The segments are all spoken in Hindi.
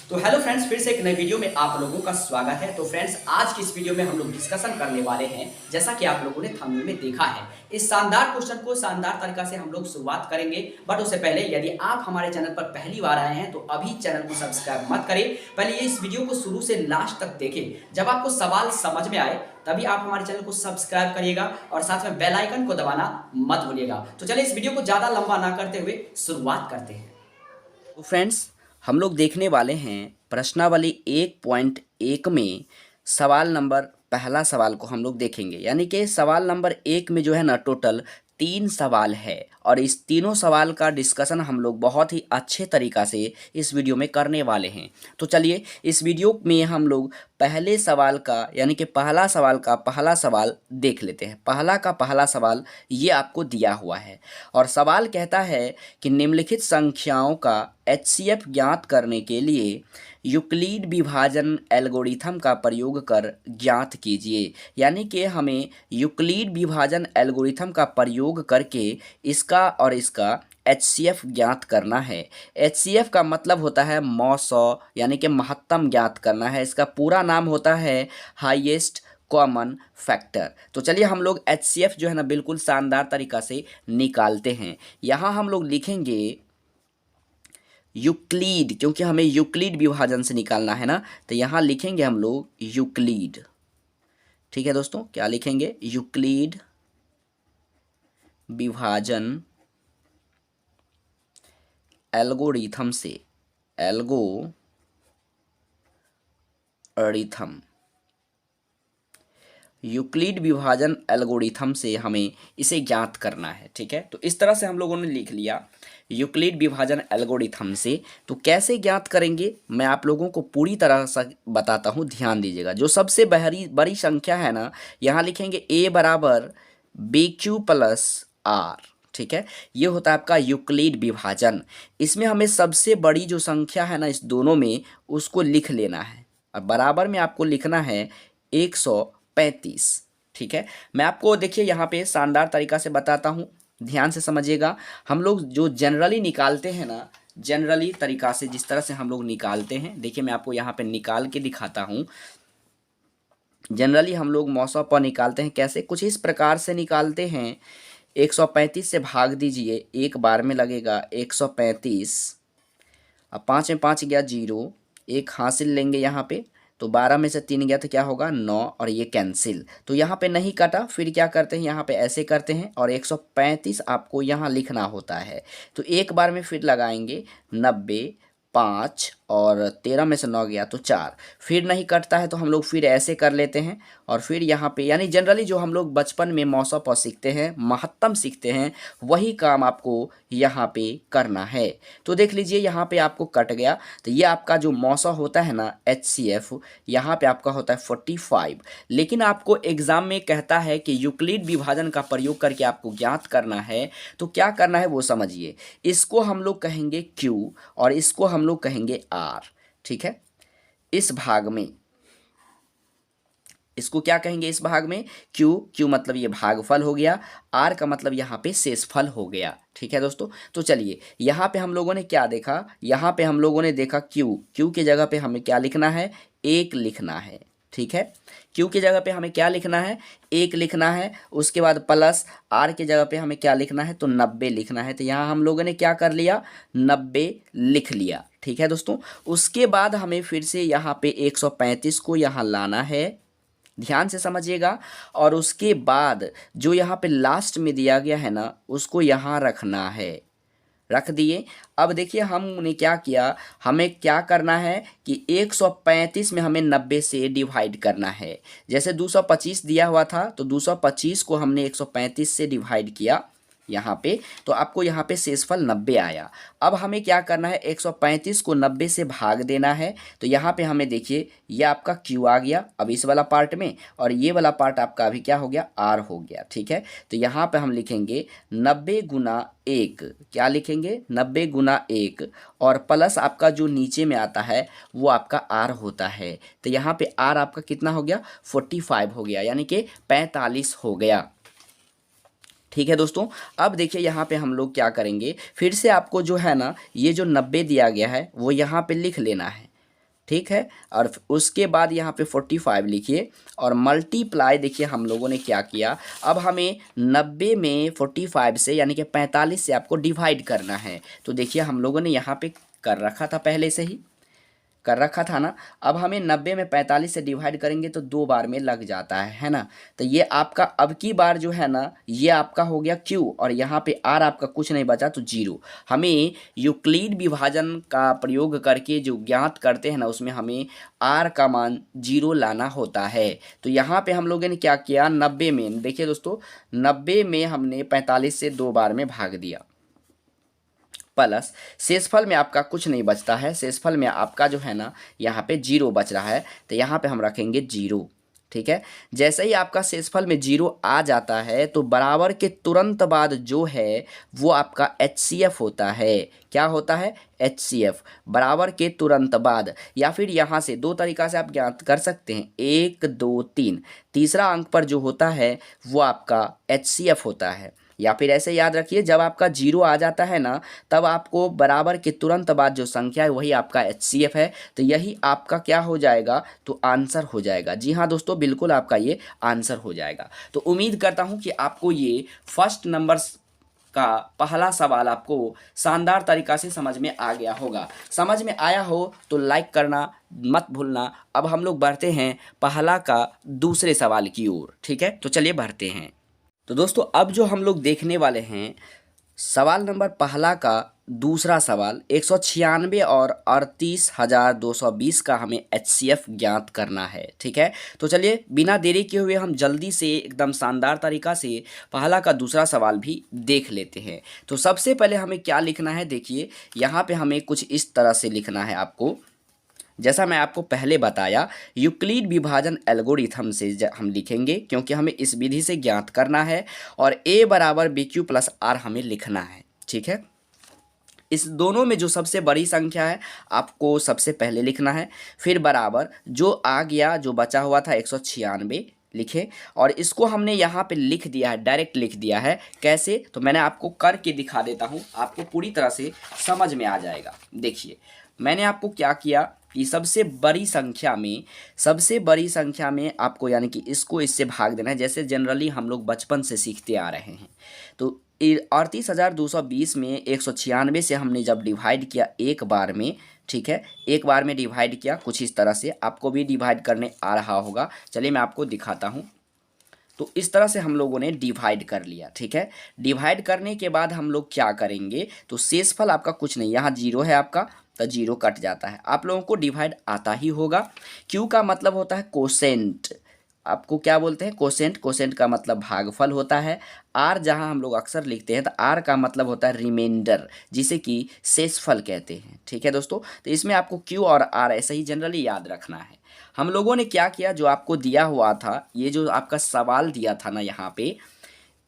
तो हेलो फ्रेंड्स, फिर से एक नई वीडियो में आप लोगों का स्वागत है। तो फ्रेंड्स, आज की इस वीडियो में हम लोग डिस्कशन करने वाले हैं, जैसा कि आप लोगों ने थंबनेल में देखा है, इस शानदार क्वेश्चन को शानदार तरीका से हम लोग शुरुआत करेंगे। बट उससे पहले यदि आप हमारे चैनल पर पहली बार आए हैं तो अभी चैनल को सब्सक्राइब मत करें, पहले ये इस वीडियो को शुरू से लास्ट तक देखें। जब आपको सवाल समझ में आए तभी आप हमारे चैनल को सब्सक्राइब करिएगा और साथ में बेल आइकन को दबाना मत भूलिएगा। तो चलिए इस वीडियो को ज़्यादा लंबा ना करते हुए शुरुआत करते हैं। तो फ्रेंड्स, हम लोग देखने वाले हैं प्रश्नावली 1.1 में सवाल नंबर पहला सवाल को हम लोग देखेंगे। यानी कि सवाल नंबर 1 में जो है ना टोटल 3 सवाल है और इस तीनों सवाल का डिस्कशन हम लोग बहुत ही अच्छे तरीक़ा से इस वीडियो में करने वाले हैं। तो चलिए इस वीडियो में हम लोग पहले सवाल का यानी कि पहला सवाल का पहला सवाल देख लेते हैं। पहला का पहला सवाल ये आपको दिया हुआ है और सवाल कहता है कि निम्नलिखित संख्याओं का HCF ज्ञात करने के लिए यूक्लिड विभाजन एल्गोरिथम का प्रयोग कर ज्ञात कीजिए। यानी कि हमें यूक्लिड विभाजन एल्गोरिथम का प्रयोग करके इसका और इसका HCF ज्ञात करना है। HCF का मतलब होता है मौसौ यानी कि महत्तम ज्ञात करना है। इसका पूरा नाम होता है हाईएस्ट कॉमन फैक्टर। तो चलिए हम लोग HCF जो है ना बिल्कुल शानदार तरीका से निकालते हैं। यहाँ हम लोग लिखेंगे यूक्लिड, क्योंकि हमें यूक्लिड विभाजन से निकालना है ना, तो यहाँ लिखेंगे हम लोग यूक्लिड। ठीक है दोस्तों, क्या लिखेंगे? यूक्लिड विभाजन एल्गोरिथम से, यूक्लिड विभाजन एल्गोरिथम से हमें इसे ज्ञात करना है। ठीक है, तो इस तरह से हम लोगों ने लिख लिया यूक्लिड विभाजन एल्गोरिथम से। तो कैसे ज्ञात करेंगे मैं आप लोगों को पूरी तरह से बताता हूँ, ध्यान दीजिएगा। जो सबसे बड़ी संख्या है ना, यहाँ लिखेंगे a बराबर BQ प्लस R। ठीक है, ये होता है आपका यूक्लिड विभाजन। इसमें हमें सबसे बड़ी जो संख्या है ना इस दोनों में, उसको लिख लेना है और बराबर में आपको लिखना है 135। ठीक है, मैं आपको देखिए यहाँ पे शानदार तरीका से बताता हूँ, ध्यान से समझिएगा। हम लोग जो जनरली निकालते हैं ना, जनरली तरीका से जिस तरह से हम लोग निकालते हैं, देखिए मैं आपको यहाँ पे निकाल के दिखाता हूँ। जनरली हम लोग मौसम पर निकालते हैं कैसे, कुछ इस प्रकार से निकालते हैं। 135 से भाग दीजिए, एक बार में लगेगा 135। अब 5 में 5 गया 0, एक हासिल लेंगे यहाँ पे, तो 12 में से 3 गया तो क्या होगा 9 और ये कैंसिल। तो यहाँ पे नहीं कटा, फिर क्या करते हैं यहाँ पे ऐसे करते हैं और 135 आपको यहाँ लिखना होता है। तो एक बार में फिर लगाएंगे 90, 5 और 13 में से 9 गया तो 4, फिर नहीं कटता है तो हम लोग फिर ऐसे कर लेते हैं और फिर यहाँ पे यानी जनरली जो हम लोग बचपन में मौसा पर सीखते हैं, महत्तम सीखते हैं, वही काम आपको यहाँ पे करना है। तो देख लीजिए यहाँ पे आपको कट गया, तो ये आपका जो मौसा होता है ना HCF, यहाँ पे आपका होता है 45। लेकिन आपको एग्जाम में कहता है कि यूक्लिड विभाजन का प्रयोग करके आपको ज्ञात करना है। तो क्या करना है वो समझिए। इसको हम लोग कहेंगे Q और इसको हम लोग कहेंगे R। ठीक है, इस भाग में इसको क्या कहेंगे, इस भाग में Q मतलब ये भागफल हो गया, R का मतलब यहाँ पे शेषफल हो गया। ठीक है दोस्तों, तो चलिए यहाँ पे हम लोगों ने क्या देखा, यहाँ पे हम लोगों ने देखा Q की जगह पे हमें क्या लिखना है, 1 लिखना है। ठीक है, Q की जगह पे हमें क्या लिखना है, 1 लिखना है। उसके बाद प्लस R की जगह पे हमें क्या लिखना है, तो 90 लिखना है। तो यहाँ हम लोगों ने क्या कर लिया, 90 लिख लिया। ठीक है दोस्तों, उसके बाद हमें फिर से यहाँ पे 135 को यहाँ लाना है, ध्यान से समझिएगा। और उसके बाद जो यहाँ पे लास्ट में दिया गया है ना, उसको यहाँ रखना है, रख दिए। अब देखिए हमने क्या किया, हमें क्या करना है कि 135 में हमें 90 से डिवाइड करना है। जैसे 225 दिया हुआ था तो 225 को हमने 135 से डिवाइड किया यहाँ पे, तो आपको यहाँ पे शेषफल 90 आया। अब हमें क्या करना है, 135 को 90 से भाग देना है। तो यहाँ पे हमें देखिए ये आपका Q आ गया अब इस वाला पार्ट में, और ये वाला पार्ट आपका अभी क्या हो गया, R हो गया। ठीक है, तो यहाँ पे हम लिखेंगे 90 गुना 1, क्या लिखेंगे 90 गुना 1, और प्लस आपका जो नीचे में आता है वो आपका R होता है। तो यहाँ पे R आपका कितना हो गया, 45 हो गया, यानी कि 45 हो गया। ठीक है दोस्तों, अब देखिए यहाँ पे हम लोग क्या करेंगे, फिर से आपको जो है ना ये जो 90 दिया गया है वो यहाँ पे लिख लेना है। ठीक है। और उसके बाद यहाँ पे 45 लिखिए और मल्टीप्लाई, देखिए हम लोगों ने क्या किया, अब हमें 90 में 45 से यानी कि 45 से आपको डिवाइड करना है। तो देखिए हम लोगों ने यहाँ पे कर रखा था, पहले से ही कर रखा था ना। अब हमें 90 में 45 से डिवाइड करेंगे तो 2 बार में लग जाता है ना। तो ये आपका अब की बार जो है ना, ये आपका हो गया Q और यहाँ पे R आपका कुछ नहीं बचा तो 0। हमें यूक्लिड विभाजन का प्रयोग करके जो ज्ञात करते हैं ना, उसमें हमें R का मान 0 लाना होता है। तो यहाँ पे हम लोगों ने क्या किया, 90 में, देखिए दोस्तों 90 में हमने 45 से 2 बार में भाग दिया, प्लस शेषफल में आपका कुछ नहीं बचता है, शेषफल में आपका जो है ना यहाँ पे 0 बच रहा है। तो यहाँ पे हम रखेंगे 0, ठीक है। जैसे ही आपका शेषफल में 0 आ जाता है तो बराबर के तुरंत बाद जो है वो आपका HCF होता है। क्या होता है, HCF, बराबर के तुरंत बाद। या फिर यहाँ से 2 तरीका से आप ज्ञात कर सकते हैं, 1 2 3, तीसरा अंक पर जो होता है वो आपका HCF होता है। या फिर ऐसे याद रखिए, जब आपका 0 आ जाता है ना, तब आपको बराबर के तुरंत बाद जो संख्या है वही आपका HCF है। तो यही आपका क्या हो जाएगा, तो आंसर हो जाएगा। जी हाँ दोस्तों, बिल्कुल आपका ये आंसर हो जाएगा। तो उम्मीद करता हूँ कि आपको ये फर्स्ट नंबर का पहला सवाल आपको शानदार तरीका से समझ में आ गया होगा। समझ में आया हो तो लाइक करना मत भूलना। अब हम लोग बढ़ते हैं पहला का दूसरे सवाल की ओर, ठीक है। तो चलिए बढ़ते हैं। तो दोस्तों अब जो हम लोग देखने वाले हैं, सवाल नंबर पहला का दूसरा सवाल 196 और 38,220 का हमें HCF ज्ञात करना है, ठीक है। तो चलिए बिना देरी किए हुए हम जल्दी से एकदम शानदार तरीका से पहला का दूसरा सवाल भी देख लेते हैं। तो सबसे पहले हमें क्या लिखना है, देखिए यहाँ पे हमें कुछ इस तरह से लिखना है आपको। जैसा मैं आपको पहले बताया, यूक्लिड विभाजन एल्गोरिथम से हम लिखेंगे, क्योंकि हमें इस विधि से ज्ञात करना है। और a बराबर BQ प्लस R हमें लिखना है, ठीक है। इस दोनों में जो सबसे बड़ी संख्या है आपको सबसे पहले लिखना है, फिर बराबर जो आ गया, जो बचा हुआ था 196 लिखे, और इसको हमने यहाँ पे लिख दिया है, डायरेक्ट लिख दिया है। कैसे, तो मैंने आपको करके दिखा देता हूँ, आपको पूरी तरह से समझ में आ जाएगा। देखिए मैंने आपको क्या किया कि सबसे बड़ी संख्या में आपको यानी कि इसको इससे भाग देना है, जैसे जनरली हम लोग बचपन से सीखते आ रहे हैं। तो 38,220 में 196 से हमने जब डिवाइड किया एक बार में, ठीक है, एक बार में डिवाइड किया, कुछ इस तरह से आपको भी डिवाइड करने आ रहा होगा। चलिए मैं आपको दिखाता हूँ। तो इस तरह से हम लोगों ने डिवाइड कर लिया, ठीक है। डिवाइड करने के बाद हम लोग क्या करेंगे, तो शेषफल आपका कुछ नहीं, यहाँ 0 है आपका, तो 0 कट जाता है। आप लोगों को डिवाइड आता ही होगा। क्यू का मतलब होता है कोसेंट, आपको क्या बोलते हैं, कोसेंट। कोसेंट का मतलब भागफल होता है। आर जहां हम लोग अक्सर लिखते हैं, तो आर का मतलब होता है रिमाइंडर, जिसे कि शेषफल कहते हैं, ठीक है दोस्तों। तो इसमें आपको क्यू और आर ऐसे ही जनरली याद रखना है। हम लोगों ने क्या किया, जो आपको दिया हुआ था, ये जो आपका सवाल दिया था ना, यहाँ पे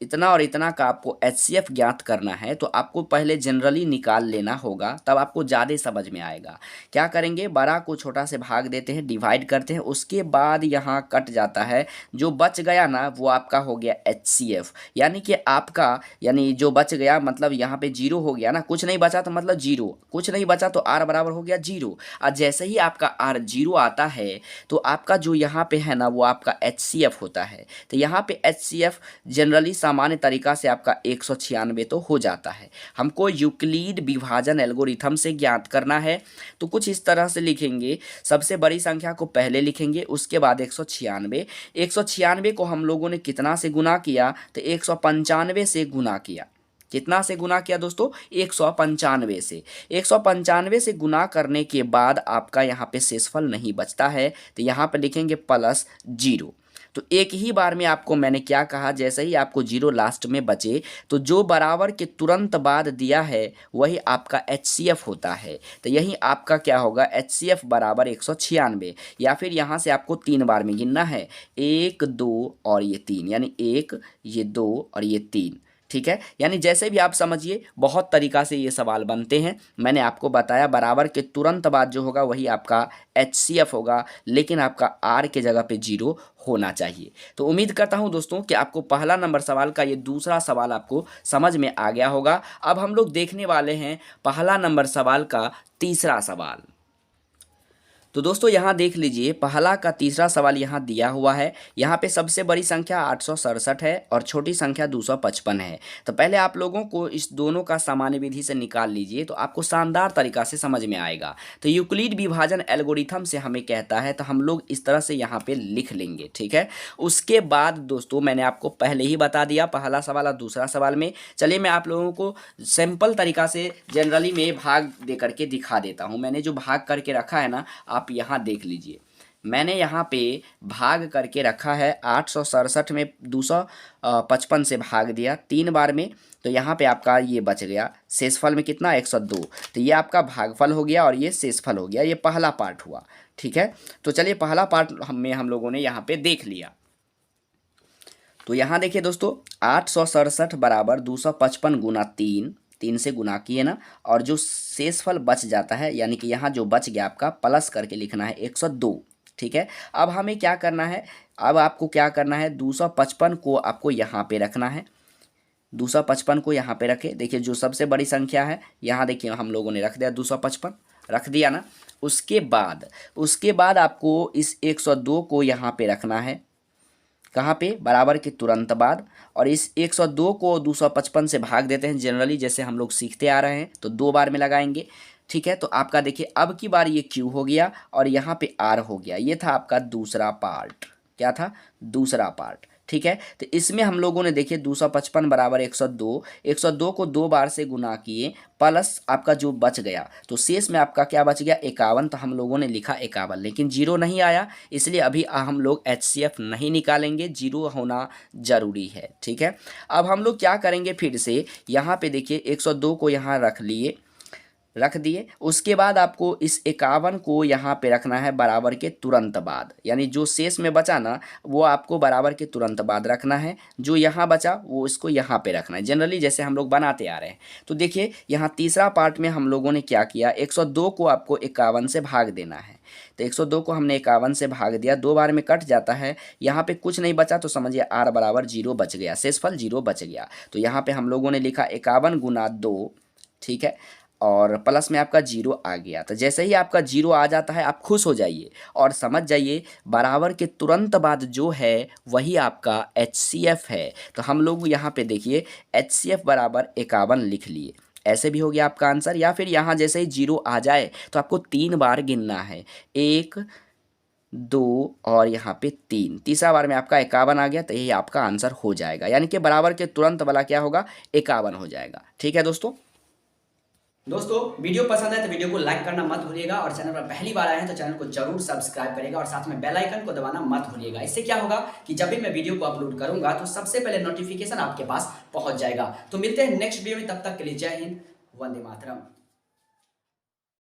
इतना और इतना का आपको HCF ज्ञात करना है, तो आपको पहले जनरली निकाल लेना होगा, तब आपको ज़्यादा समझ में आएगा। क्या करेंगे, बड़ा को छोटा से भाग देते हैं, डिवाइड करते हैं, उसके बाद यहाँ कट जाता है, जो बच गया ना वो आपका हो गया HCF। यानी कि आपका, यानी जो बच गया मतलब यहाँ पे 0 हो गया ना, कुछ नहीं बचा तो मतलब 0, कुछ नहीं बचा तो R बराबर हो गया 0। और जैसे ही आपका R 0 आता है तो आपका जो यहाँ पे है ना वो आपका HCF होता है। तो यहाँ पे HCF जनरली सामान्य तरीका से आपका 196 तो हो जाता है। हमको यूक्लिड विभाजन एल्गोरिथम से ज्ञात करना है, तो कुछ इस तरह से लिखेंगे। सबसे बड़ी संख्या को पहले लिखेंगे, उसके बाद 196। 196 को हम लोगों ने कितना से गुना किया, तो 195 से गुना किया। कितना से गुना किया दोस्तों, 195 से। 195 से गुना करने के बाद आपका यहाँ पे शेषफल नहीं बचता है, तो यहाँ पे लिखेंगे प्लस 0। तो एक ही बार में आपको मैंने क्या कहा, जैसे ही आपको 0 लास्ट में बचे, तो जो बराबर के तुरंत बाद दिया है वही आपका HCF होता है। तो यही आपका क्या होगा, HCF बराबर 196। या फिर यहाँ से आपको 3 बार में गिनना है, 1 2 और ये 3, यानी 1 ये 2 और ये 3, ठीक है। यानी जैसे भी आप समझिए, बहुत तरीका से ये सवाल बनते हैं। मैंने आपको बताया बराबर के तुरंत बाद जो होगा वही आपका HCF होगा, लेकिन आपका R के जगह पे 0 होना चाहिए। तो उम्मीद करता हूं दोस्तों कि आपको पहला नंबर सवाल का ये दूसरा सवाल आपको समझ में आ गया होगा। अब हम लोग देखने वाले हैं पहला नंबर सवाल का तीसरा सवाल। तो दोस्तों यहाँ देख लीजिए, पहला का तीसरा सवाल यहाँ दिया हुआ है। यहाँ पे सबसे बड़ी संख्या 867 है और छोटी संख्या 255 है। तो पहले आप लोगों को इस दोनों का सामान्य विधि से निकाल लीजिए, तो आपको शानदार तरीका से समझ में आएगा। तो यूक्लिड विभाजन एल्गोरिथम से हमें कहता है, तो हम लोग इस तरह से यहाँ पे लिख लेंगे, ठीक है। उसके बाद दोस्तों मैंने आपको पहले ही बता दिया पहला सवाल और दूसरा सवाल में। चलिए मैं आप लोगों को सिंपल तरीका से जनरली में भाग दे करके दिखा देता हूँ। मैंने जो भाग करके रखा है ना, आप यहाँ देख लीजिए, मैंने यहाँ पे भाग करके रखा है 867 में 255 से भाग दिया 3 बार में, तो यहाँ पे आपका ये बच गया शेषफल में कितना 102। तो ये आपका भागफल हो गया और ये शेषफल हो गया। ये पहला पार्ट हुआ, ठीक है। तो चलिए पहला पार्ट हम लोगों ने यहाँ पे देख लिया। तो यहाँ देखिए दोस्तों, 867 बराबर 255 गुना 3 से गुना किए ना, और जो शेषफल बच जाता है यानी कि यहाँ जो बच गया आपका प्लस करके लिखना है 102, ठीक है। अब हमें क्या करना है, अब आपको क्या करना है, 255 को आपको यहाँ पे रखना है। 255 को यहाँ पे रखे, देखिए जो सबसे बड़ी संख्या है यहाँ देखिए हम लोगों ने रख दिया 255, रख दिया ना। उसके बाद आपको इस 102 को यहाँ पे रखना है, कहाँ पे, बराबर के तुरंत बाद। और इस 102 को 255 से भाग देते हैं जनरली, जैसे हम लोग सीखते आ रहे हैं, तो 2 बार में लगाएंगे, ठीक है। तो आपका देखिए अब की बार ये क्यू हो गया और यहाँ पे आर हो गया। ये था आपका दूसरा पार्ट, क्या था, दूसरा पार्ट, ठीक है। तो इसमें हम लोगों ने देखिए 255 बराबर 102, 102 को 2 बार से गुना किए, प्लस आपका जो बच गया, तो शेष में आपका क्या बच गया 51। तो हम लोगों ने लिखा 51, लेकिन जीरो नहीं आया, इसलिए अभी हम लोग HCF नहीं निकालेंगे, जीरो होना जरूरी है, ठीक है। अब हम लोग क्या करेंगे, फिर से यहाँ पे देखिए 102 को यहाँ रख दिए। उसके बाद आपको इस 51 को यहाँ पे रखना है बराबर के तुरंत बाद, यानी जो शेष में बचा ना वो आपको बराबर के तुरंत बाद रखना है। जो यहाँ बचा वो इसको यहाँ पे रखना है, जनरली जैसे हम लोग बनाते आ रहे हैं। तो देखिए यहाँ तीसरा पार्ट में हम लोगों ने क्या किया, 102 को आपको 51 से भाग देना है। तो 102 को हमने 51 से भाग दिया, 2 बार में कट जाता है, यहाँ पे कुछ नहीं बचा, तो समझिए आर बराबर 0 बच गया, शेषफल 0 बच गया। तो यहाँ पे हम लोगों ने लिखा 51 गुना 2, ठीक है, और प्लस में आपका 0 आ गया। तो जैसे ही आपका 0 आ जाता है आप खुश हो जाइए और समझ जाइए बराबर के तुरंत बाद जो है वही आपका HCF है। तो हम लोग यहाँ पे देखिए HCF बराबर 51 लिख लिए, ऐसे भी हो गया आपका आंसर। या फिर यहाँ जैसे ही 0 आ जाए तो आपको 3 बार गिनना है, 1 2 और यहाँ पे 3, तीसरा बार में आपका 51 आ गया, तो यही आपका आंसर हो जाएगा, यानी कि बराबर के तुरंत वाला क्या होगा 51 हो जाएगा, ठीक है दोस्तों वीडियो पसंद है तो वीडियो को लाइक करना मत भूलिएगा, और चैनल पर पहली बार आए हैं तो चैनल को जरूर सब्सक्राइब करेगा और साथ में बेल आइकन को दबाना मत भूलिएगा। इससे क्या होगा कि जब भी मैं वीडियो को अपलोड करूंगा तो सबसे पहले नोटिफिकेशन आपके पास पहुंच जाएगा। तो मिलते हैं नेक्स्ट वीडियो में, तब तक के लिए जय हिंद, वंदे मातरम।